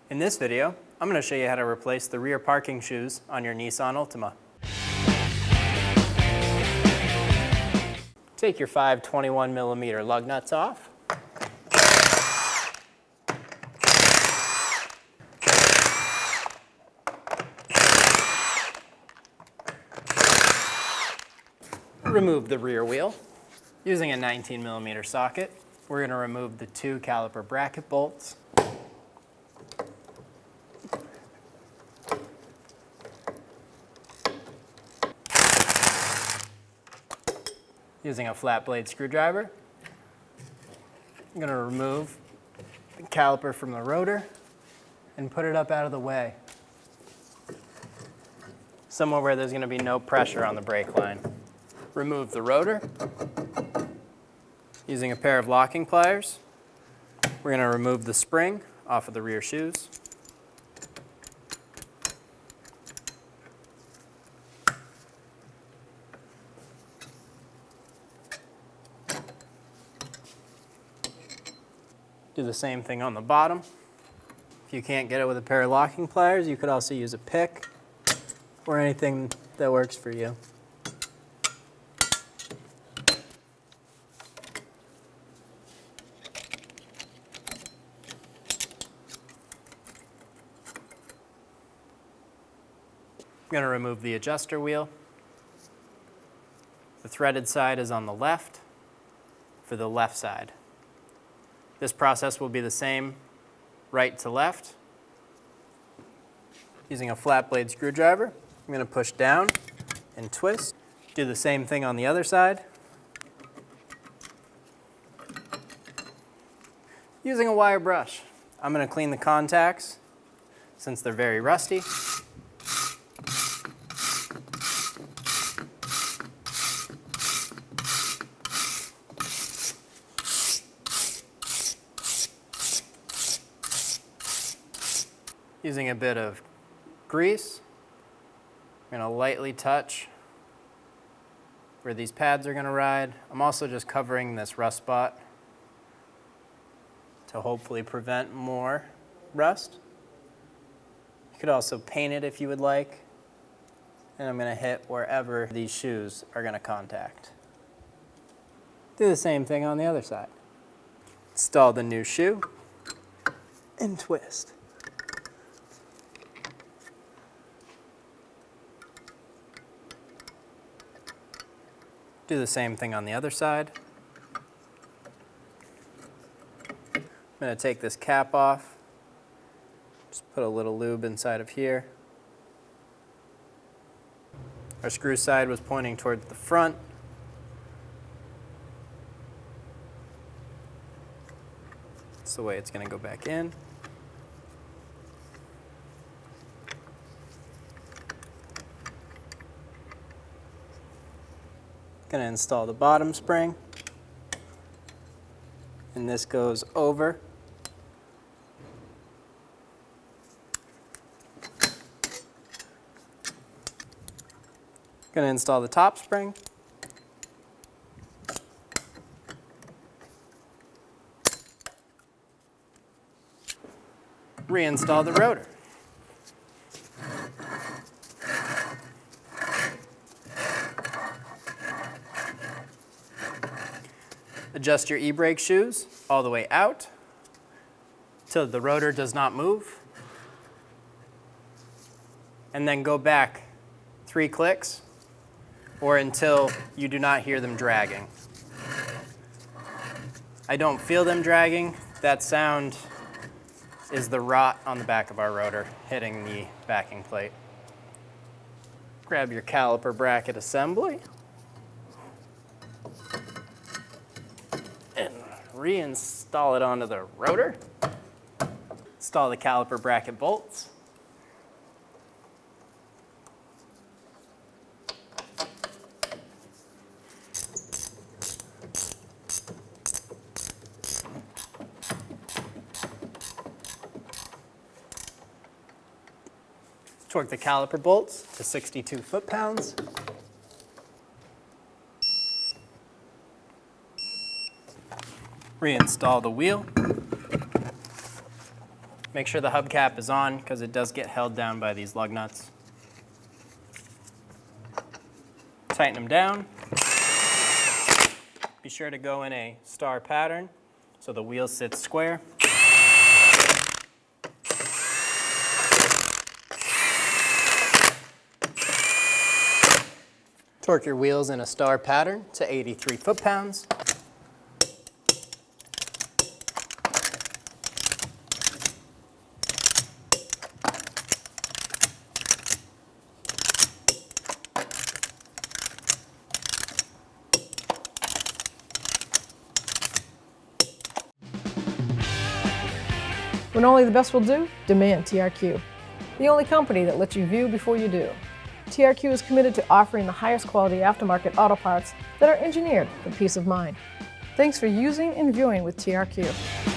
In this video, I'm going to show you how to replace the rear parking shoes on your Nissan Altima. Take your 5 21mm lug nuts off. Remove the rear wheel. Using a 19mm socket, we're going to remove the 2 caliper bracket bolts. Using a flat blade screwdriver, I'm going to remove the caliper from the rotor and put it up out of the way, somewhere where there's going to be no pressure on the brake line. Remove the rotor. Using a pair of locking pliers, we're going to remove the spring off of the rear shoes. Do the same thing on the bottom. If you can't get it with a pair of locking pliers, you could also use a pick or anything that works for you. I'm going to remove the adjuster wheel. The threaded side is on the left for the left side. This process will be the same right to left. Using a flat blade screwdriver, I'm going to push down and twist. Do the same thing on the other side. Using a wire brush, I'm going to clean the contacts since they're very rusty. Using a bit of grease, I'm going to lightly touch where these pads are going to ride. I'm also just covering this rust spot to hopefully prevent more rust. You could also paint it if you would like. And I'm going to hit wherever these shoes are going to contact. Do the same thing on the other side. Install the new shoe and twist. Do the same thing on the other side. I'm going to take this cap off. Just put a little lube inside of here. Our screw side was pointing towards the front. That's the way it's going to go back in. Going to install the bottom spring, and this goes over. Going to install the top spring. Reinstall the rotor. Adjust your e-brake shoes all the way out till the rotor does not move. And then go back 3 clicks or until you do not hear them dragging. I don't feel them dragging. That sound is the rot on the back of our rotor hitting the backing plate. Grab your caliper bracket assembly and reinstall it onto the rotor. Install the caliper bracket bolts. Torque the caliper bolts to 62 foot-pounds. Reinstall the wheel. Make sure the hubcap is on because it does get held down by these lug nuts. Tighten them down. Be sure to go in a star pattern so the wheel sits square. Torque your wheels in a star pattern to 83 foot-pounds. When only the best will do, demand TRQ. The only company that lets you view before you do. TRQ is committed to offering the highest quality aftermarket auto parts that are engineered for peace of mind. Thanks for using and viewing with TRQ.